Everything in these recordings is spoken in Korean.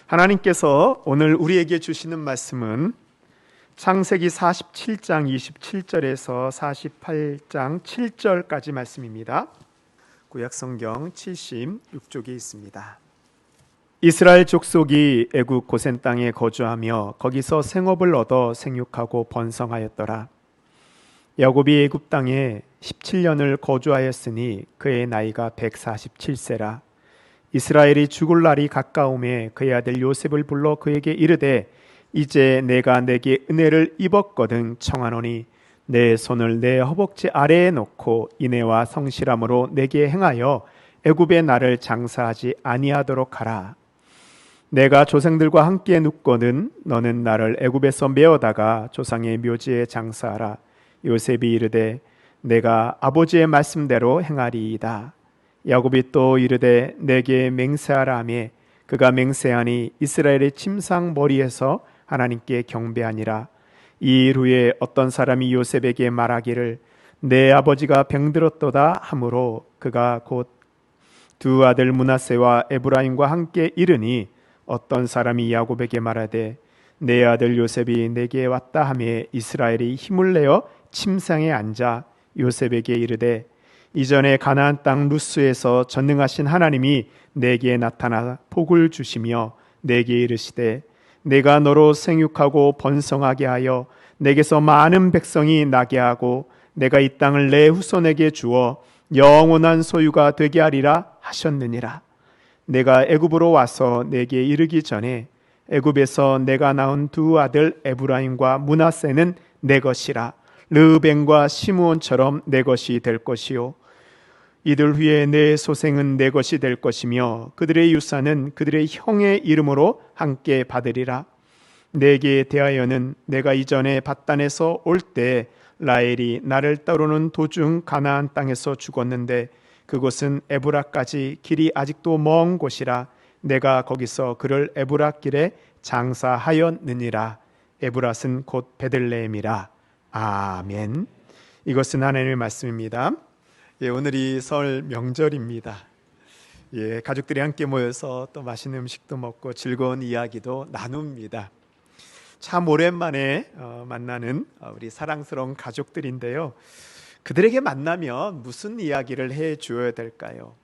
하나님께서 오늘 우리에게 주시는 말씀은 창세기 47장 27절에서 48장 7절까지 말씀입니다. 구약성경 76쪽에 있습니다. 이스라엘 족속이 애굽 고센 땅에 거주하며 거기서 생업을 얻어 생육하고 번성하였더라. 야곱이 애굽 땅에 17년을 거주하였으니 그의 나이가 147세라. 이스라엘이 죽을 날이 가까움에 그의 아들 요셉을 불러 그에게 이르되 이제 내가 내게 은혜를 입었거든 청하노니 내 손을 내 허벅지 아래에 놓고 인애와 성실함으로 내게 행하여 애굽에 나를 장사하지 아니하도록 하라. 내가 조상들과 함께 눕거든 너는 나를 애굽에서 메어다가 조상의 묘지에 장사하라. 요셉이 이르되 내가 아버지의 말씀대로 행하리이다. 야곱이 또 이르되 내게 맹세하라 하매 그가 맹세하니 이스라엘의 침상 머리에서 하나님께 경배하니라. 이 일 후에 어떤 사람이 요셉에게 말하기를 내 아버지가 병들었도다 하므로 그가 곧 두 아들 므낫세와 에브라임과 함께 이르니 어떤 사람이 야곱에게 말하되 내 아들 요셉이 내게 왔다 하며 이스라엘이 힘을 내어 침상에 앉아 요셉에게 이르되 이전에 가나안 땅 루스에서 전능하신 하나님이 내게 나타나 복을 주시며 내게 이르시되 내가 너로 생육하고 번성하게 하여 내게서 많은 백성이 나게 하고 내가 이 땅을 내 후손에게 주어 영원한 소유가 되게 하리라 하셨느니라. 내가 애굽으로 와서 내게 이르기 전에 애굽에서 내가 낳은 두 아들 에브라임과 므낫세는 내 것이라. 르벤과 시므온처럼 내 것이 될 것이요 이들 후에 내 소생은 내 것이 될 것이며 그들의 유산은 그들의 형의 이름으로 함께 받으리라. 내게 대하여는 내가 이전에 밧단에서 올 때 라헬이 나를 따르는 도중 가나안 땅에서 죽었는데 그곳은 에브라까지 길이 아직도 먼 곳이라 내가 거기서 그를 에브라 길에 장사하였느니라. 에브랏은 곧 베들레헴이라. 아멘. 이것은 하나님의 말씀입니다. 오늘이 설 명절입니다. 가족들이 함께 모여서 또 맛있는 음식도 먹고 즐거운 이야기도 나눕니다. 참 오랜만에 만나는 우리 사랑스러운 가족들인데요. 그들에게 만나면 무슨 이야기를 해 주어야 될까요?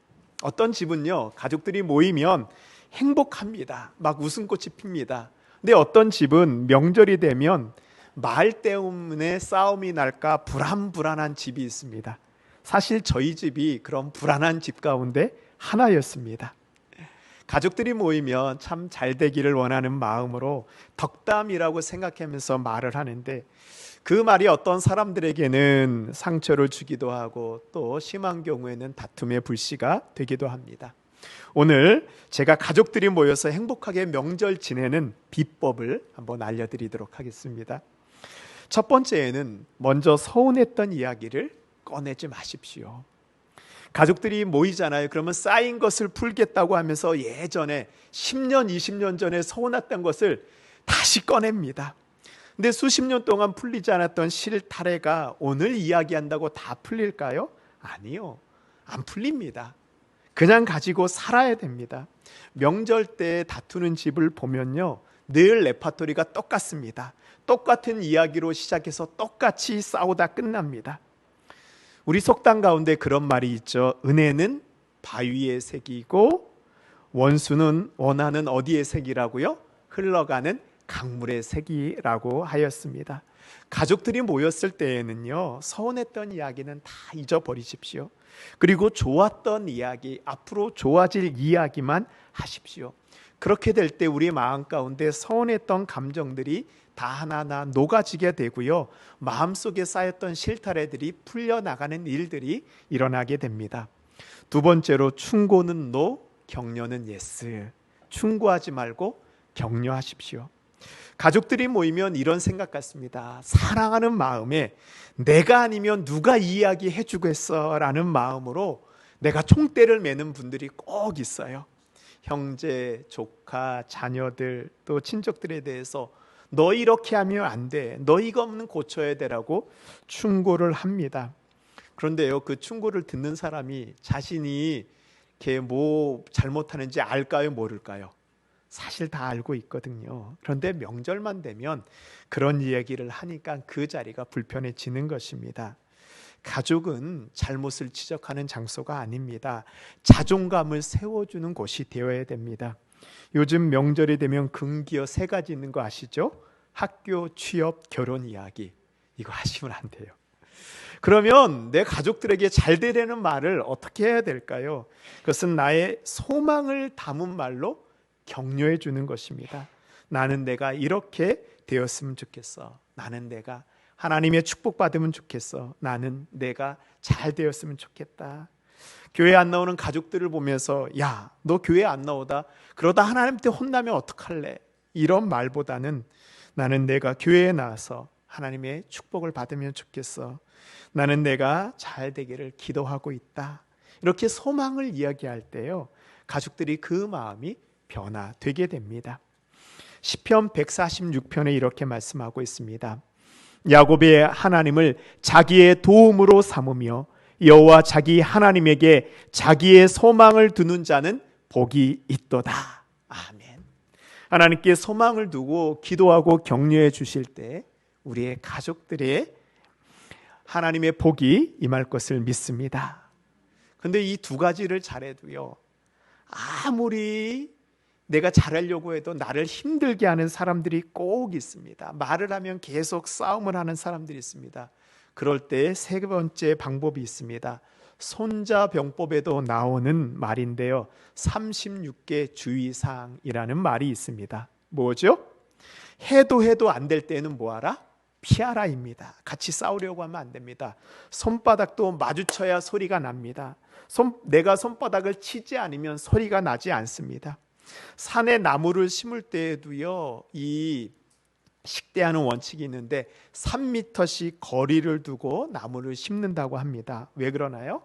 어떤 집은요, 가족들이 모이면 행복합니다. 막 웃음꽃이 핍니다. 근데 어떤 집은 명절이 되면 말 때문에 싸움이 날까 불안불안한 집이 있습니다. 사실 저희 집이 그런 불안한 집 가운데 하나였습니다. 가족들이 모이면 참 잘 되기를 원하는 마음으로 덕담이라고 생각하면서 말을 하는데 그 말이 어떤 사람들에게는 상처를 주기도 하고 또 심한 경우에는 다툼의 불씨가 되기도 합니다. 오늘 제가 가족들이 모여서 행복하게 명절 지내는 비법을 한번 알려드리도록 하겠습니다. 첫 번째에는 먼저 서운했던 이야기를 꺼내지 마십시오. 가족들이 모이잖아요. 그러면 쌓인 것을 풀겠다고 하면서 예전에 10년, 20년 전에 서운했던 것을 다시 꺼냅니다. 근데 수십 년 동안 풀리지 않았던 실타래가 오늘 이야기한다고 다 풀릴까요? 아니요. 안 풀립니다. 그냥 가지고 살아야 됩니다. 명절 때 다투는 집을 보면요, 늘 레파토리가 똑같습니다. 똑같은 이야기로 시작해서 똑같이 싸우다 끝납니다. 우리 속담 가운데 그런 말이 있죠. 은혜는 바위의 색이고 원수는 원하는 어디의 색이라고요? 흘러가는 강물의 색이라고 하였습니다. 가족들이 모였을 때에는요, 서운했던 이야기는 다 잊어버리십시오. 그리고 좋았던 이야기, 앞으로 좋아질 이야기만 하십시오. 그렇게 될 때 우리 마음 가운데 서운했던 감정들이 다 하나하나 녹아지게 되고요, 마음속에 쌓였던 실타래들이 풀려나가는 일들이 일어나게 됩니다. 두 번째로, 충고는 노, 격려는 예스. 충고하지 말고 격려하십시오. 가족들이 모이면 이런 생각 같습니다. 사랑하는 마음에 내가 아니면 누가 이야기 해주겠어 라는 마음으로 내가 총대를 매는 분들이 꼭 있어요. 형제, 조카, 자녀들, 또 친척들에 대해서 너 이렇게 하면 안 돼, 너 이거는 고쳐야 되라고 충고를 합니다. 그런데요, 그 충고를 듣는 사람이 자신이 이렇게 뭐 잘못하는지 알까요, 모를까요? 사실 다 알고 있거든요. 그런데 명절만 되면 그런 이야기를 하니까 그 자리가 불편해지는 것입니다. 가족은 잘못을 지적하는 장소가 아닙니다. 자존감을 세워주는 곳이 되어야 됩니다. 요즘 명절이 되면 금기어 3가지 있는 거 아시죠? 학교, 취업, 결혼 이야기. 이거 하시면 안 돼요. 그러면 내 가족들에게 잘 되려는 말을 어떻게 해야 될까요? 그것은 나의 소망을 담은 말로 격려해 주는 것입니다. 나는 내가 이렇게 되었으면 좋겠어. 나는 내가 하나님의 축복받으면 좋겠어. 나는 내가 잘 되었으면 좋겠다. 교회 안 나오는 가족들을 보면서 야, 너 교회 안 나오다 그러다 하나님한테 혼나면 어떡할래? 이런 말보다는 나는 내가 교회에 나와서 하나님의 축복을 받으면 좋겠어. 나는 내가 잘 되기를 기도하고 있다. 이렇게 소망을 이야기할 때요, 가족들이 그 마음이 변화되게 됩니다. 시편 146편에 이렇게 말씀하고 있습니다. 야곱이 하나님을 자기의 도움으로 삼으며 여호와 자기 하나님에게 자기의 소망을 두는 자는 복이 있도다. 아멘. 하나님께 소망을 두고 기도하고 격려해 주실 때 우리의 가족들의 하나님의 복이 임할 것을 믿습니다. 그런데 이 2가지를 잘해도요, 아무리 내가 잘하려고 해도 나를 힘들게 하는 사람들이 꼭 있습니다. 말을 하면 계속 싸움을 하는 사람들이 있습니다. 그럴 때 3번째 방법이 있습니다. 손자병법에도 나오는 말인데요, 36개 주의사항이라는 말이 있습니다. 뭐죠? 해도 안 될 때는 뭐하라? 피하라입니다. 같이 싸우려고 하면 안 됩니다. 손바닥도 마주쳐야 소리가 납니다. 내가 손바닥을 치지 않으면 소리가 나지 않습니다. 산에 나무를 심을 때에도요, 이 식대하는 원칙이 있는데 3m씩 거리를 두고 나무를 심는다고 합니다. 왜 그러나요?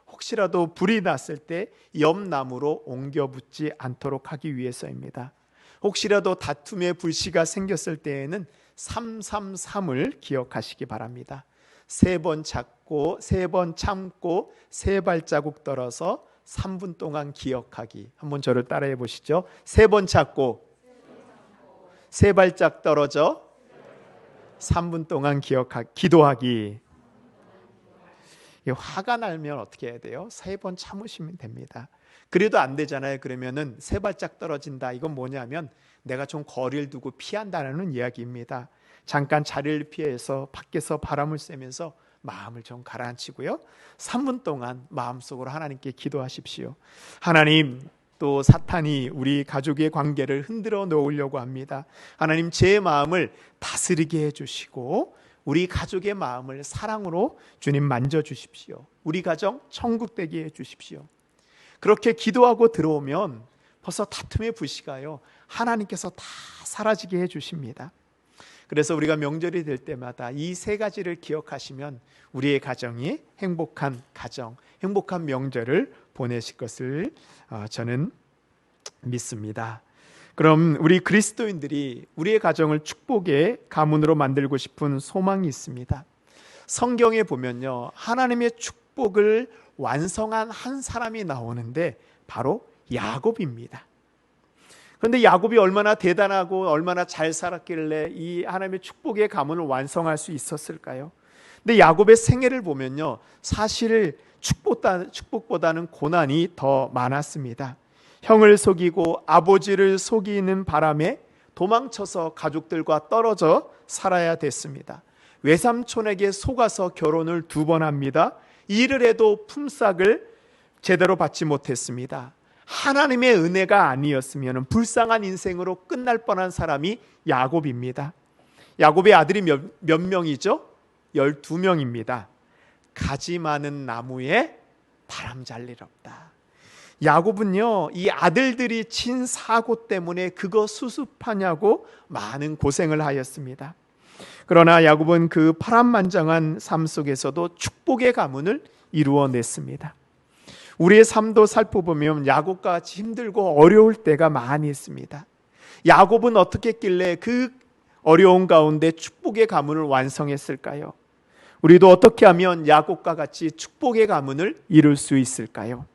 혹시라도 불이 났을 때 옆 나무로 옮겨 붙지 않도록 하기 위해서입니다. 혹시라도 다툼의 불씨가 생겼을 때에는 333을 기억하시기 바랍니다. 3번 찾고 3번 참고 3발자국 떨어서 3분 동안 기억하기. 한번 저를 따라해 보시죠. 3번 찾고 3발짝 떨어져 3분 동안 기도하기. 화가 나면 어떻게 해야 돼요? 3번 참으시면 됩니다. 그래도 안 되잖아요. 그러면은 3발짝 떨어진다. 이건 뭐냐면 내가 좀 거리를 두고 피한다는 이야기입니다. 잠깐 자리를 피해서 밖에서 바람을 쐬면서 마음을 좀 가라앉히고요, 3분 동안 마음속으로 하나님께 기도하십시오. 하나님, 또 사탄이 우리 가족의 관계를 흔들어 놓으려고 합니다. 하나님, 제 마음을 다스리게 해주시고 우리 가족의 마음을 사랑으로 주님 만져주십시오. 우리 가정 천국 되게 해주십시오. 그렇게 기도하고 들어오면 벌써 다툼의 불씨가요, 하나님께서 다 사라지게 해주십니다. 그래서 우리가 명절이 될 때마다 이 3가지를 기억하시면 우리의 가정이 행복한 가정, 행복한 명절을 보내실 것을 저는 믿습니다. 그럼 우리 그리스도인들이 우리의 가정을 축복의 가문으로 만들고 싶은 소망이 있습니다. 성경에 보면요, 하나님의 축복을 완성한 한 사람이 나오는데 바로 야곱입니다. 그런데 야곱이 얼마나 대단하고 얼마나 잘 살았길래 이 하나님의 축복의 가문을 완성할 수 있었을까요? 근데 야곱의 생애를 보면요, 사실 축복보다는 고난이 더 많았습니다. 형을 속이고 아버지를 속이는 바람에 도망쳐서 가족들과 떨어져 살아야 됐습니다. 외삼촌에게 속아서 결혼을 2번 합니다. 일을 해도 품삯을 제대로 받지 못했습니다. 하나님의 은혜가 아니었으면 불쌍한 인생으로 끝날 뻔한 사람이 야곱입니다. 야곱의 아들이 몇 명이죠? 12명입니다. 가지 많은 나무에 바람 잘 일 없다. 야곱은요, 이 아들들이 친 사고 때문에 그거 수습하냐고 많은 고생을 하였습니다. 그러나 야곱은 그 파란만장한 삶 속에서도 축복의 가문을 이루어냈습니다. 우리의 삶도 살펴보면 야곱과 같이 힘들고 어려울 때가 많이 있습니다. 야곱은 어떻게 했길래 그 어려운 가운데 축복의 가문을 완성했을까요? 우리도 어떻게 하면 야곱과 같이 축복의 가문을 이룰 수 있을까요?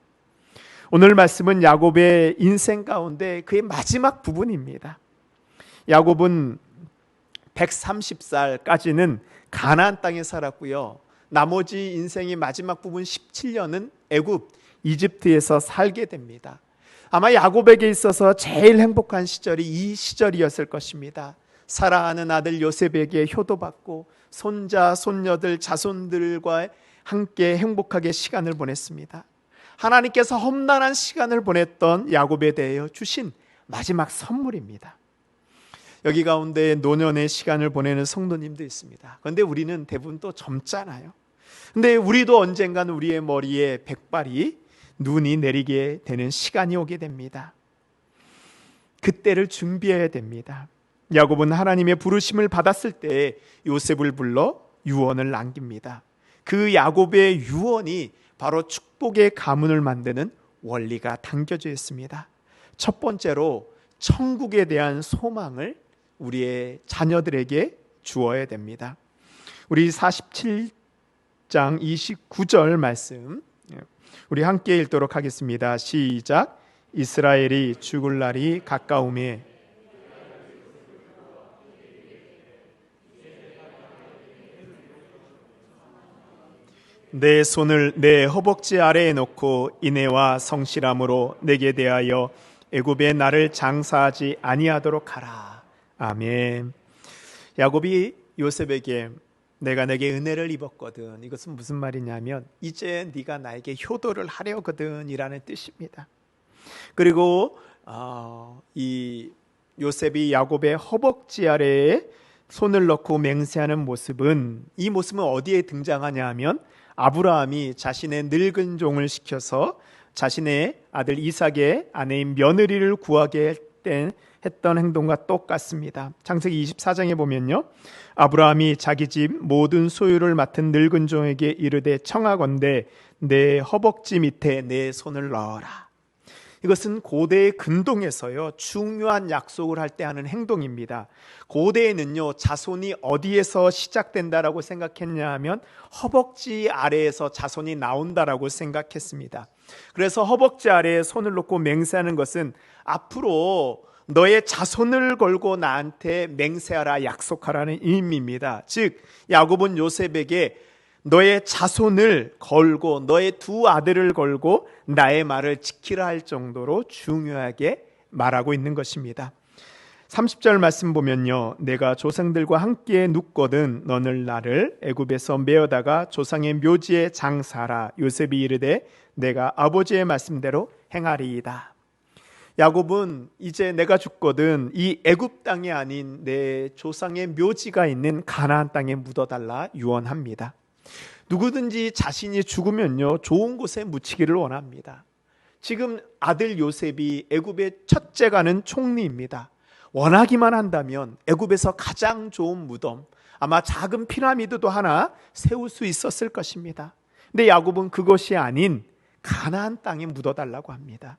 오늘 말씀은 야곱의 인생 가운데 그의 마지막 부분입니다. 야곱은 130살까지는 가나안 땅에 살았고요. 나머지 인생의 마지막 부분 17년은 애굽, 이집트에서 살게 됩니다. 아마 야곱에게 있어서 제일 행복한 시절이 이 시절이었을 것입니다. 사랑하는 아들 요셉에게 효도받고 손자, 손녀들, 자손들과 함께 행복하게 시간을 보냈습니다. 하나님께서 험난한 시간을 보냈던 야곱에 대하여 주신 마지막 선물입니다. 여기 가운데 노년의 시간을 보내는 성도님도 있습니다. 그런데 우리는 대부분 또 젊잖아요. 근데 우리도 언젠간 우리의 머리에 백발이 눈이 내리게 되는 시간이 오게 됩니다. 그때를 준비해야 됩니다. 야곱은 하나님의 부르심을 받았을 때 요셉을 불러 유언을 남깁니다. 그 야곱의 유언이 바로 축복의 가문을 만드는 원리가 담겨져 있습니다. 첫 번째로 천국에 대한 소망을 우리의 자녀들에게 주어야 됩니다. 우리 47장 29절 말씀 우리 함께 읽도록 하겠습니다. 시작. 이스라엘이 죽을 날이 가까우매 내 손을 내 허벅지 아래에 놓고 인애와 성실함으로 내게 대하여 애굽에 나를 장사하지 아니하도록 하라. 아멘. 야곱이 요셉에게 내가 내게 은혜를 입었거든. 이것은 무슨 말이냐면 이제 네가 나에게 효도를 하려거든 이라는 뜻입니다. 그리고 이 요셉이 야곱의 허벅지 아래에 손을 넣고 맹세하는 모습은 이 모습은 어디에 등장하냐 하면 아브라함이 자신의 늙은 종을 시켜서 자신의 아들 이삭의 아내인 며느리를 구하게 했던 행동과 똑같습니다. 창세기 24장에 보면요, 아브라함이 자기 집 모든 소유를 맡은 늙은 종에게 이르되 청하건대 내 허벅지 밑에 내 손을 넣어라. 이것은 고대의 근동에서요 중요한 약속을 할 때 하는 행동입니다. 고대에는요 자손이 어디에서 시작된다라고 생각했냐 하면 허벅지 아래에서 자손이 나온다라고 생각했습니다. 그래서 허벅지 아래에 손을 놓고 맹세하는 것은 앞으로 너의 자손을 걸고 나한테 맹세하라, 약속하라는 의미입니다. 즉 야곱은 요셉에게 너의 자손을 걸고 너의 두 아들을 걸고 나의 말을 지키라 할 정도로 중요하게 말하고 있는 것입니다. 30절 말씀 보면요, 내가 조상들과 함께 눕거든 너는 나를 애굽에서 메어다가 조상의 묘지에 장사하라. 요셉이 이르되 내가 아버지의 말씀대로 행하리이다. 야곱은 이제 내가 죽거든 이 애굽 땅이 아닌 내 조상의 묘지가 있는 가나안 땅에 묻어달라 유언합니다. 누구든지 자신이 죽으면요 좋은 곳에 묻히기를 원합니다. 지금 아들 요셉이 애굽의 첫째가는 총리입니다. 원하기만 한다면 애굽에서 가장 좋은 무덤, 아마 작은 피라미드도 하나 세울 수 있었을 것입니다. 근데 야곱은 그것이 아닌 가나안 땅에 묻어달라고 합니다.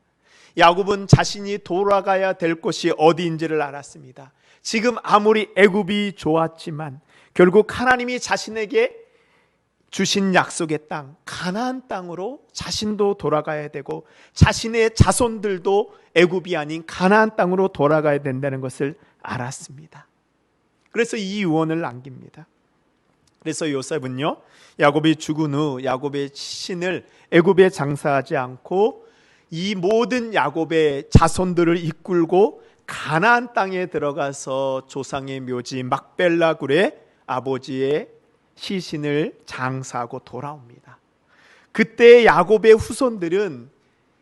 야곱은 자신이 돌아가야 될 곳이 어디인지를 알았습니다. 지금 아무리 애굽이 좋았지만 결국 하나님이 자신에게 주신 약속의 땅 가나안 땅으로 자신도 돌아가야 되고 자신의 자손들도 애굽이 아닌 가나안 땅으로 돌아가야 된다는 것을 알았습니다. 그래서 이 유언을 남깁니다. 그래서 요셉은요 야곱이 죽은 후 야곱의 신을 애굽에 장사하지 않고 이 모든 야곱의 자손들을 이끌고 가나안 땅에 들어가서 조상의 묘지 막벨라 굴에 아버지의 시신을 장사하고 돌아옵니다. 그때 야곱의 후손들은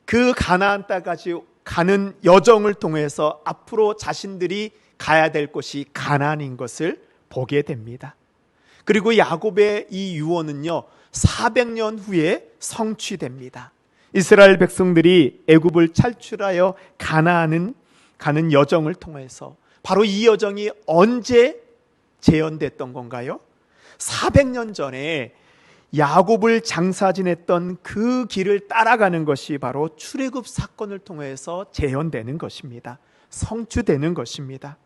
그 가나안 땅까지 가는 여정을 통해서 앞으로 자신들이 가야 될 곳이 가나안인 것을 보게 됩니다. 그리고 야곱의 이 유언은요 400년 후에 성취됩니다. 이스라엘 백성들이 애굽을 탈출하여 가나안은 가는 여정을 통해서 바로 이 여정이 언제 재현됐던 건가요? 400년 전에 야곱을 장사 지냈던 그 길을 따라가는 것이 바로 출애굽 사건을 통해서 재현되는 것입니다. 성취되는 것입니다.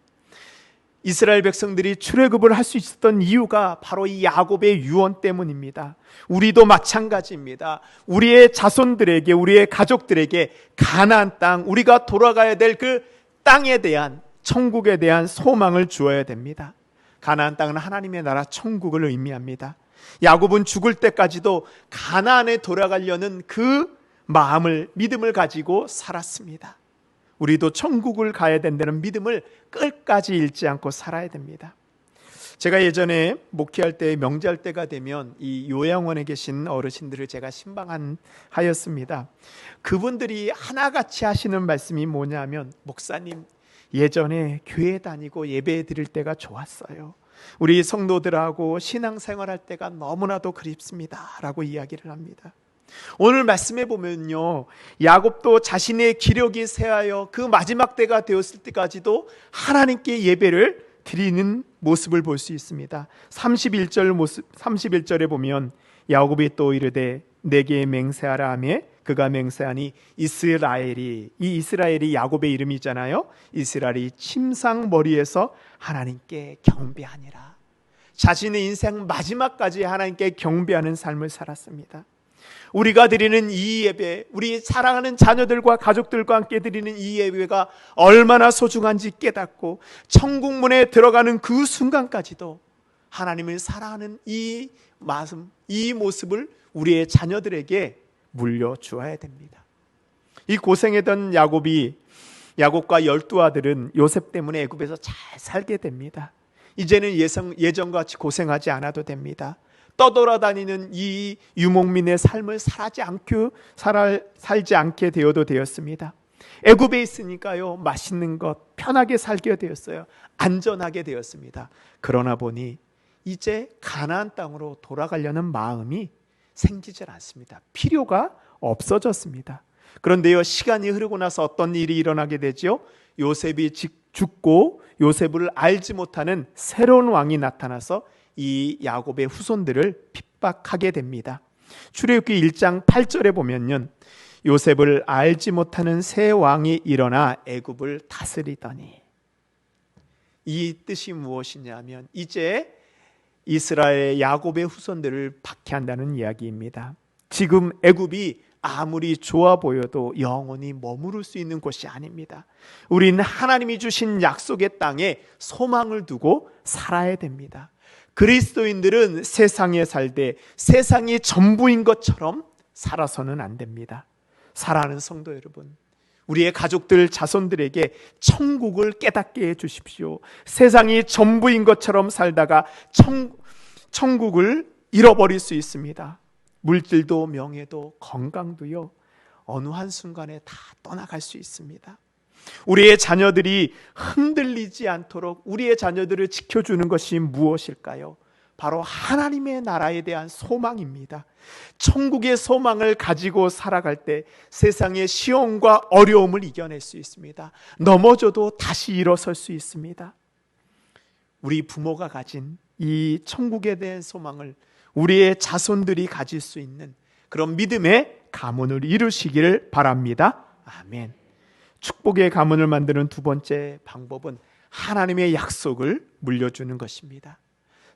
이스라엘 백성들이 출애굽을 할 수 있었던 이유가 바로 이 야곱의 유언 때문입니다. 우리도 마찬가지입니다. 우리의 자손들에게, 우리의 가족들에게 가나안 땅, 우리가 돌아가야 될 그 땅에 대한, 천국에 대한 소망을 주어야 됩니다. 가나안 땅은 하나님의 나라 천국을 의미합니다. 야곱은 죽을 때까지도 가나안에 돌아가려는 그 마음을, 믿음을 가지고 살았습니다. 우리도 천국을 가야 된다는 믿음을 끝까지 잃지 않고 살아야 됩니다. 제가 예전에 목회할 때, 명절 때가 되면 이 요양원에 계신 어르신들을 제가 신방하였습니다. 그분들이 하나같이 하시는 말씀이 뭐냐면, 목사님, 예전에 교회 다니고 예배 드릴 때가 좋았어요. 우리 성도들하고 신앙생활할 때가 너무나도 그립습니다 라고 이야기를 합니다. 오늘 말씀해 보면요, 야곱도 자신의 기력이 쇠하여 그 마지막 때가 되었을 때까지도 하나님께 예배를 드리는 모습을 볼 수 있습니다. 31절에 보면 야곱이 또 이르되 내게 맹세하라 하며 그가 맹세하니 이스라엘이, 이 이스라엘이 야곱의 이름이잖아요. 이스라엘이 침상 머리에서 하나님께 경배하니라. 자신의 인생 마지막까지 하나님께 경배하는 삶을 살았습니다. 우리가 드리는 이 예배, 우리 사랑하는 자녀들과 가족들과 함께 드리는 이 예배가 얼마나 소중한지 깨닫고 천국문에 들어가는 그 순간까지도 하나님을 사랑하는 이 마음, 이 모습을 우리의 자녀들에게 물려주어야 됩니다. 이 고생했던 야곱과 12 아들은 요셉 때문에 애굽에서 잘 살게 됩니다. 이제는 예전같이 고생하지 않아도 됩니다. 떠돌아다니는 이 유목민의 삶을 살지 않게 되어도 되었습니다. 애굽에 있으니까요, 맛있는 것 편하게 살게 되었어요. 안전하게 되었습니다. 그러나 보니 이제 가나안 땅으로 돌아가려는 마음이 생기질 않습니다. 필요가 없어졌습니다. 그런데요, 시간이 흐르고 나서 어떤 일이 일어나게 되죠? 요셉이 죽고 요셉을 알지 못하는 새로운 왕이 나타나서 이 야곱의 후손들을 핍박하게 됩니다. 출애굽기 1장 8절에 보면요, 요셉을 알지 못하는 새 왕이 일어나 애굽을 다스리더니, 이 뜻이 무엇이냐면 이제 이스라엘 야곱의 후손들을 박해한다는 이야기입니다. 지금 애굽이 아무리 좋아 보여도 영원히 머무를 수 있는 곳이 아닙니다. 우리는 하나님이 주신 약속의 땅에 소망을 두고 살아야 됩니다. 그리스도인들은 세상에 살되 세상이 전부인 것처럼 살아서는 안 됩니다. 사랑하는 성도 여러분, 우리의 가족들, 자손들에게 천국을 깨닫게 해 주십시오. 세상이 전부인 것처럼 살다가 천국을 잃어버릴 수 있습니다. 물질도 명예도 건강도요, 어느 한순간에 다 떠나갈 수 있습니다. 우리의 자녀들이 흔들리지 않도록 우리의 자녀들을 지켜주는 것이 무엇일까요? 바로 하나님의 나라에 대한 소망입니다. 천국의 소망을 가지고 살아갈 때 세상의 시험과 어려움을 이겨낼 수 있습니다. 넘어져도 다시 일어설 수 있습니다. 우리 부모가 가진 이 천국에 대한 소망을 우리의 자손들이 가질 수 있는 그런 믿음의 가문을 이루시기를 바랍니다. 아멘. 축복의 가문을 만드는 두 번째 방법은 하나님의 약속을 물려주는 것입니다.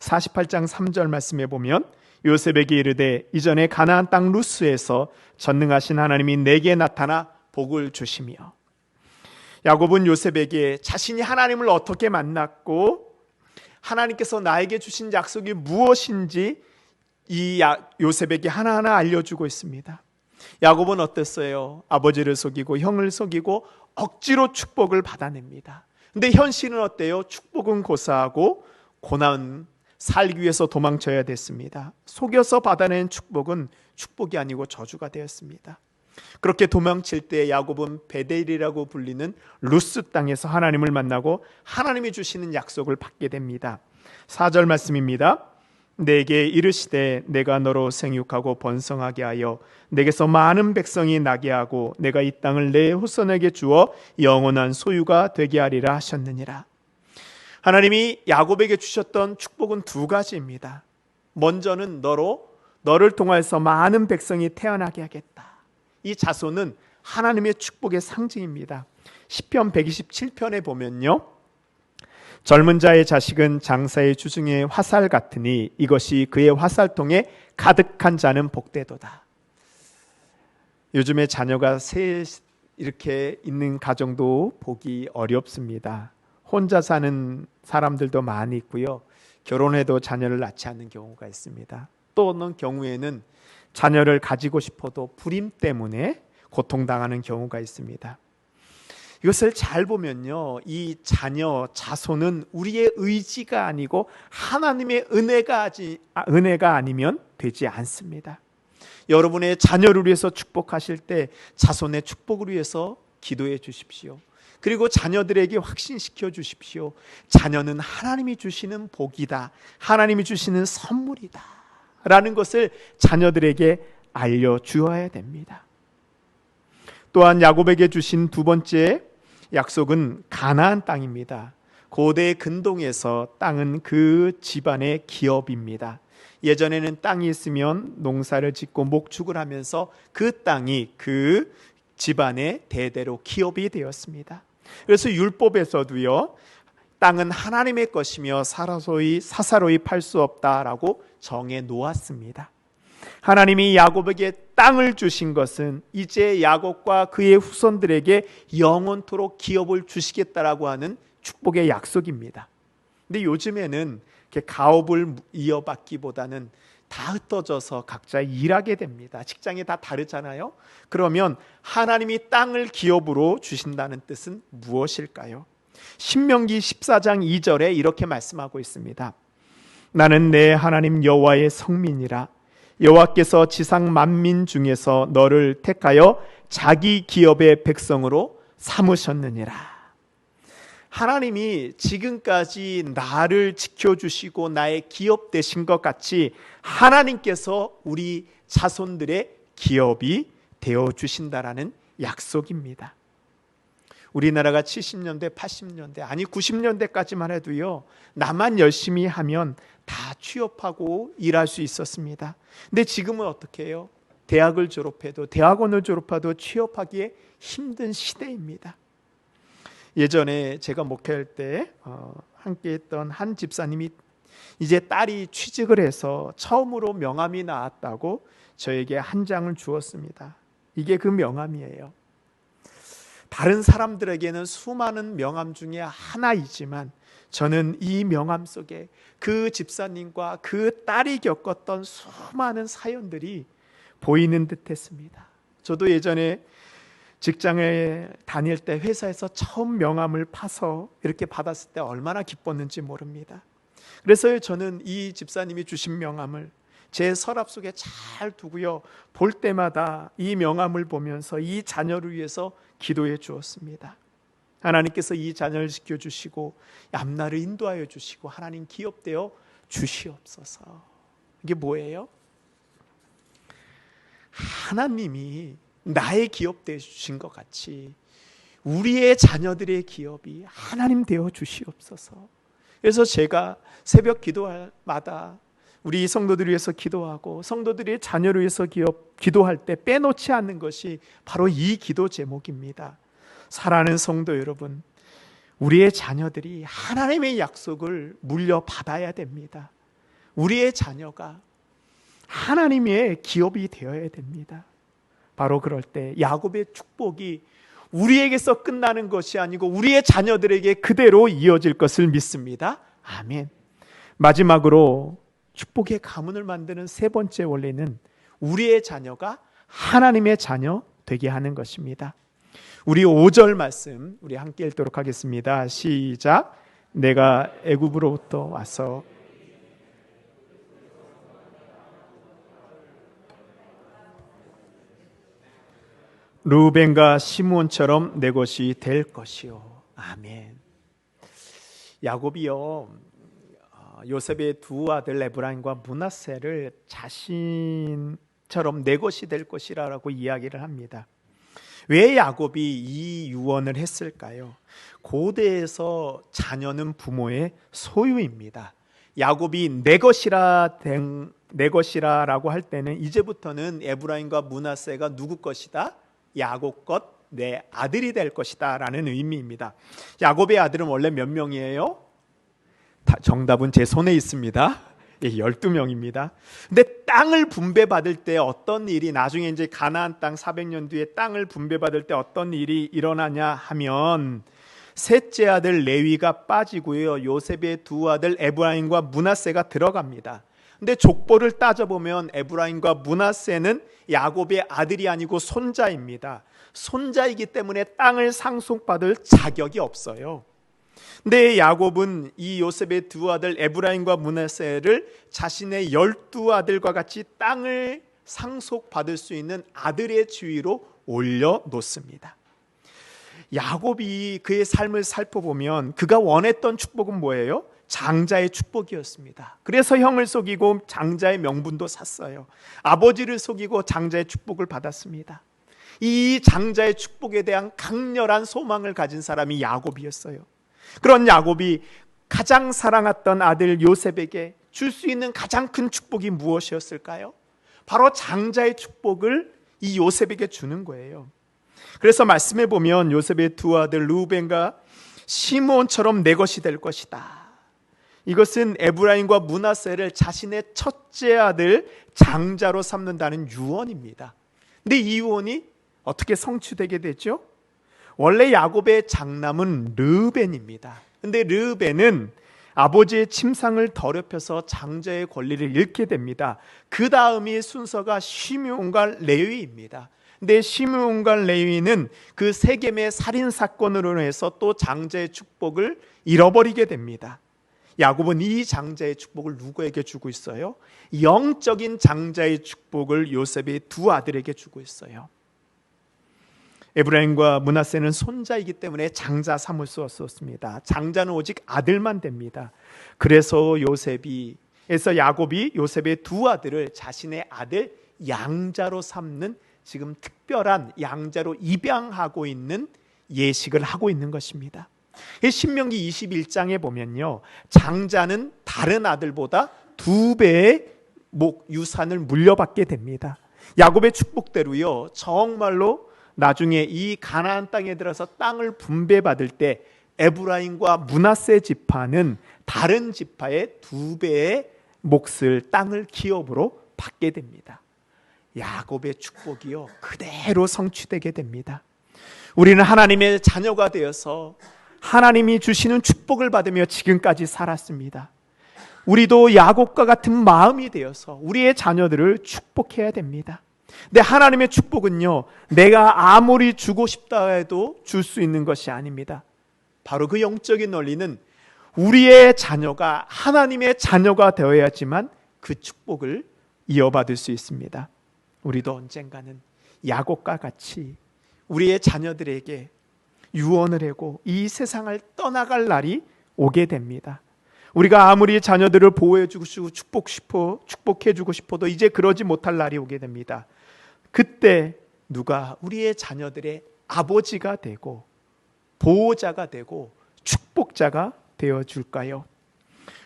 48장 3절 말씀에 보면 요셉에게 이르되 이전에 가나안 땅 루스에서 전능하신 하나님이 내게 나타나 복을 주시며, 야곱은 요셉에게 자신이 하나님을 어떻게 만났고 하나님께서 나에게 주신 약속이 무엇인지 이 요셉에게 하나하나 알려주고 있습니다. 야곱은 어땠어요? 아버지를 속이고 형을 속이고 억지로 축복을 받아냅니다. 근데 현실은 어때요? 축복은 고사하고 고난, 살기 위해서 도망쳐야 됐습니다. 속여서 받아낸 축복은 축복이 아니고 저주가 되었습니다. 그렇게 도망칠 때 야곱은 베델이라고 불리는 루스 땅에서 하나님을 만나고 하나님이 주시는 약속을 받게 됩니다. 4절 말씀입니다. 내게 이르시되 내가 너로 생육하고 번성하게 하여 내게서 많은 백성이 나게 하고 내가 이 땅을 내 후손에게 주어 영원한 소유가 되게 하리라 하셨느니라. 하나님이 야곱에게 주셨던 축복은 두 가지입니다. 먼저는 너를 통해서 많은 백성이 태어나게 하겠다. 이 자손은 하나님의 축복의 상징입니다. 시편 127편에 보면요, 젊은 자의 자식은 장사의 주중에 화살 같으니 이것이 그의 화살통에 가득한 자는 복되도다. 요즘에 자녀가 셋 이렇게 있는 가정도 보기 어렵습니다. 혼자 사는 사람들도 많이 있고요. 결혼해도 자녀를 낳지 않는 경우가 있습니다. 또 어느 경우에는 자녀를 가지고 싶어도 불임 때문에 고통당하는 경우가 있습니다. 이것을 잘 보면요, 이 자녀, 자손은 우리의 의지가 아니고 하나님의 은혜가 아니면 되지 않습니다. 여러분의 자녀를 위해서 축복하실 때 자손의 축복을 위해서 기도해 주십시오. 그리고 자녀들에게 확신시켜 주십시오. 자녀는 하나님이 주시는 복이다, 하나님이 주시는 선물이다 라는 것을 자녀들에게 알려주어야 됩니다. 또한 야곱에게 주신 두 번째 약속은 가나안 땅입니다. 고대 근동에서 땅은 그 집안의 기업입니다. 예전에는 땅이 있으면 농사를 짓고 목축을 하면서 그 땅이 그 집안의 대대로 기업이 되었습니다. 그래서 율법에서도요, 땅은 하나님의 것이며 사사로이 팔 수 없다라고 정해 놓았습니다. 하나님이 야곱에게 땅을 주신 것은 이제 야곱과 그의 후손들에게 영원토록 기업을 주시겠다라고 하는 축복의 약속입니다. 근데 요즘에는 이렇게 가업을 이어받기보다는 다 흩어져서 각자 일하게 됩니다. 직장이 다 다르잖아요. 그러면 하나님이 땅을 기업으로 주신다는 뜻은 무엇일까요? 신명기 14장 2절에 이렇게 말씀하고 있습니다. 나는 내 하나님 여호와의 성민이라. 여호와께서 지상 만민 중에서 너를 택하여 자기 기업의 백성으로 삼으셨느니라. 하나님이 지금까지 나를 지켜주시고 나의 기업 되신 것 같이 하나님께서 우리 자손들의 기업이 되어주신다라는 약속입니다. 우리나라가 70년대, 80년대, 아니 90년대까지만 해도요, 나만 열심히 하면 다 취업하고 일할 수 있었습니다. 근데 지금은 어떻게 해요? 대학을 졸업해도, 대학원을 졸업해도 취업하기에 힘든 시대입니다. 예전에 제가 목회할 때 함께 했던 한 집사님이 이제 딸이 취직을 해서 처음으로 명함이 나왔다고 저에게 한 장을 주었습니다. 이게 그 명함이에요. 다른 사람들에게는 수많은 명함 중에 하나이지만 저는 이 명함 속에 그 집사님과 그 딸이 겪었던 수많은 사연들이 보이는 듯 했습니다. 저도 예전에 직장에 다닐 때 회사에서 처음 명함을 파서 이렇게 받았을 때 얼마나 기뻤는지 모릅니다. 그래서 저는 이 집사님이 주신 명함을 제 서랍 속에 잘 두고요, 볼 때마다 이 명함을 보면서 이 자녀를 위해서 기도해 주었습니다. 하나님께서 이 자녀를 지켜주시고 앞날을 인도하여 주시고 하나님 기업되어 주시옵소서. 이게 뭐예요? 하나님이 나의 기업 되어 주신 것 같이 우리의 자녀들의 기업이 하나님 되어 주시옵소서. 그래서 제가 새벽 기도마다 우리 성도들을 위해서 기도하고 성도들의 자녀를 위해서 기도할 때 빼놓지 않는 것이 바로 이 기도 제목입니다. 사랑하는 성도 여러분, 우리의 자녀들이 하나님의 약속을 물려받아야 됩니다. 우리의 자녀가 하나님의 기업이 되어야 됩니다. 바로 그럴 때 야곱의 축복이 우리에게서 끝나는 것이 아니고 우리의 자녀들에게 그대로 이어질 것을 믿습니다. 아멘. 마지막으로 축복의 가문을 만드는 세 번째 원리는 우리의 자녀가 하나님의 자녀 되게 하는 것입니다. 우리 5절 말씀 우리 함께 읽도록 하겠습니다. 시작. 내가 애굽으로부터 와서 루벤과 시므온처럼 내 것이 될 것이요. 아멘. 야곱이요, 요셉의 두 아들 에브라임과 므낫세를 자신처럼 내 것이 될 것이라고 이야기를 합니다. 왜 야곱이 이 유언을 했을까요? 고대에서 자녀는 부모의 소유입니다. 야곱이 내 것이라라고 할 때는 이제부터는 에브라임과 므낫세가 누구 것이다? 야곱 것, 내 아들이 될 것이다 라는 의미입니다. 야곱의 아들은 원래 몇 명이에요? 정답은 제 손에 있습니다. 12명입니다. 근데 땅을 분배받을 때 어떤 일이, 나중에 이제 가나안 땅 400년 뒤에 땅을 분배받을 때 어떤 일이 일어나냐 하면, 셋째 아들 레위가 빠지고요, 요셉의 두 아들 에브라임과 므낫세가 들어갑니다. 근데 족보를 따져보면 에브라임과 므낫세는 야곱의 아들이 아니고 손자입니다. 손자이기 때문에 땅을 상속받을 자격이 없어요. 근데 야곱은 이 요셉의 두 아들 에브라임과 므낫세를 자신의 12아들과 같이 땅을 상속받을 수 있는 아들의 지위로 올려놓습니다. 야곱이 그의 삶을 살펴보면 그가 원했던 축복은 뭐예요? 장자의 축복이었습니다. 그래서 형을 속이고 장자의 명분도 샀어요. 아버지를 속이고 장자의 축복을 받았습니다. 이 장자의 축복에 대한 강렬한 소망을 가진 사람이 야곱이었어요. 그런 야곱이 가장 사랑했던 아들 요셉에게 줄 수 있는 가장 큰 축복이 무엇이었을까요? 바로 장자의 축복을 이 요셉에게 주는 거예요. 그래서 말씀해 보면 요셉의 두 아들 루벤과 시므온처럼 내 것이 될 것이다. 이것은 에브라임과 므낫세를 자신의 첫째 아들 장자로 삼는다는 유언입니다. 근데 이 유언이 어떻게 성취되게 되죠? 원래 야곱의 장남은 르우벤입니다. 근데 르우벤은 아버지의 침상을 더럽혀서 장자의 권리를 잃게 됩니다. 그 다음이 순서가 시므온과 레위입니다. 근데 시므온과 레위는 그 세겜의 살인 사건으로 해서 또 장자의 축복을 잃어버리게 됩니다. 야곱은 이 장자의 축복을 누구에게 주고 있어요? 영적인 장자의 축복을 요셉의 두 아들에게 주고 있어요. 에브라임과 므낫세는 손자이기 때문에 장자 삼을 수 없었습니다. 장자는 오직 아들만 됩니다. 그래서 야곱이 요셉의 두 아들을 자신의 아들 양자로 삼는, 지금 특별한 양자로 입양하고 있는 예식을 하고 있는 것입니다. 신명기 21장에 보면요, 장자는 다른 아들보다 2배의 유산을 물려받게 됩니다. 야곱의 축복대로요, 정말로 나중에 이 가나안 땅에 들어서 땅을 분배받을 때 에브라임과 므낫세 지파는 다른 지파의 2배의 몫을, 땅을 기업으로 받게 됩니다. 야곱의 축복이요, 그대로 성취되게 됩니다. 우리는 하나님의 자녀가 되어서 하나님이 주시는 축복을 받으며 지금까지 살았습니다. 우리도 야곱과 같은 마음이 되어서 우리의 자녀들을 축복해야 됩니다. 근데 하나님의 축복은요, 내가 아무리 주고 싶다 해도 줄 수 있는 것이 아닙니다. 바로 그 영적인 원리는 우리의 자녀가 하나님의 자녀가 되어야지만 그 축복을 이어받을 수 있습니다. 우리도 언젠가는 야곱과 같이 우리의 자녀들에게 유언을 하고 이 세상을 떠나갈 날이 오게 됩니다. 우리가 아무리 자녀들을 보호해주고 축복해주고 싶어도 이제 그러지 못할 날이 오게 됩니다. 그때 누가 우리의 자녀들의 아버지가 되고 보호자가 되고 축복자가 되어줄까요?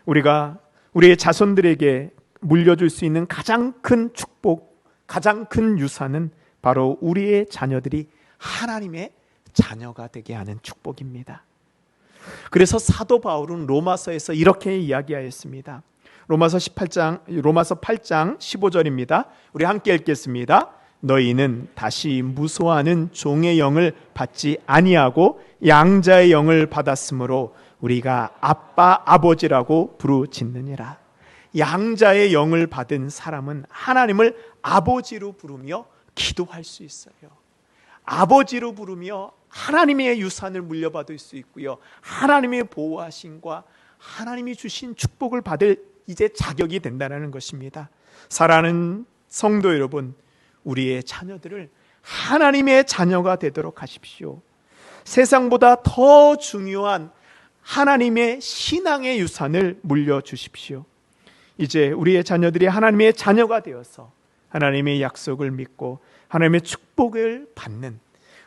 우리가 우리의 자손들에게 물려줄 수 있는 가장 큰 축복, 가장 큰 유산은 바로 우리의 자녀들이 하나님의 자녀가 되게 하는 축복입니다. 그래서 사도 바울은 로마서에서 이렇게 이야기하였습니다. 로마서 8장 15절입니다. 우리 함께 읽겠습니다. 너희는 다시 무소하는 종의 영을 받지 아니하고 양자의 영을 받았으므로 우리가 아빠 아버지라고 부르짖느니라. 양자의 영을 받은 사람은 하나님을 아버지로 부르며 기도할 수 있어요. 아버지로 부르며 하나님의 유산을 물려받을 수 있고요, 하나님의 보호하심과 하나님이 주신 축복을 받을 이제 자격이 된다는 것입니다. 사랑하는 성도 여러분, 우리의 자녀들을 하나님의 자녀가 되도록 하십시오. 세상보다 더 중요한 하나님의 신앙의 유산을 물려주십시오. 이제 우리의 자녀들이 하나님의 자녀가 되어서 하나님의 약속을 믿고 하나님의 축복을 받는,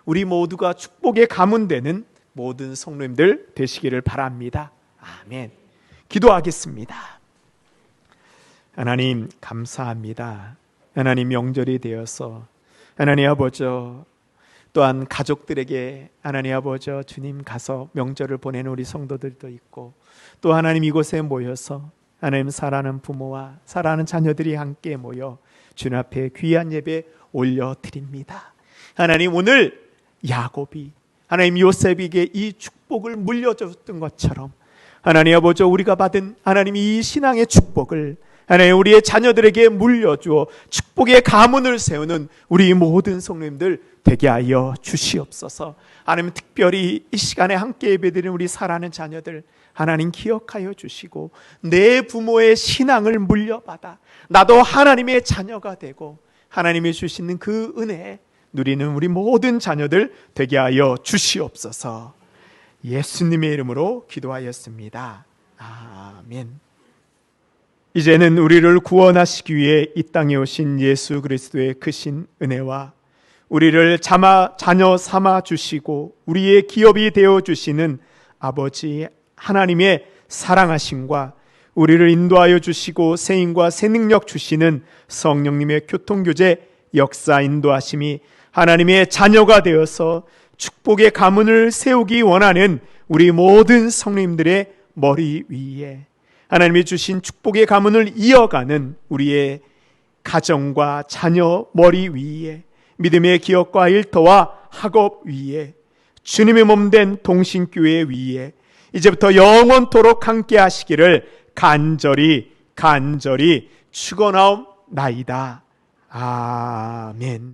우리 모두가 축복의 가문되는 모든 성도님들 되시기를 바랍니다. 아멘. 기도하겠습니다. 하나님 감사합니다. 하나님 명절이 되어서 하나님 아버지 또한 가족들에게 하나님 아버지 주님 가서 명절을 보내는 우리 성도들도 있고, 또 하나님 이곳에 모여서 하나님 사랑하는 부모와 사랑하는 자녀들이 함께 모여 주님 앞에 귀한 예배 올려드립니다. 하나님, 오늘 야곱이 하나님 요셉에게 이 축복을 물려줬던 것처럼 하나님 아버지 우리가 받은 하나님 이 신앙의 축복을 하나님 우리의 자녀들에게 물려주어 축복의 가문을 세우는 우리 모든 성도님들 되게 하여 주시옵소서. 하나님, 특별히 이 시간에 함께 예배드리는 우리 사랑하는 자녀들 하나님 기억하여 주시고, 내 부모의 신앙을 물려받아 나도 하나님의 자녀가 되고 하나님이 주시는 그 은혜 누리는 우리 모든 자녀들 되게 하여 주시옵소서. 예수님의 이름으로 기도하였습니다. 아멘. 이제는 우리를 구원하시기 위해 이 땅에 오신 예수 그리스도의 크신 은혜와 우리를 자녀 삼아 주시고 우리의 기업이 되어 주시는 아버지 하나님의 사랑하심과 우리를 인도하여 주시고 세임과 새 능력 주시는 성령님의 교통교제 역사 인도하심이 하나님의 자녀가 되어서 축복의 가문을 세우기 원하는 우리 모든 성도님들의 머리 위에 하나님이 주신 축복의 가문을 이어가는 우리의 가정과 자녀 머리 위에 믿음의 기업과 일터와 학업 위에 주님의 몸된 동신교회 위에 이제부터 영원토록 함께 하시기를 간절히 축원하옵나이다. 아멘.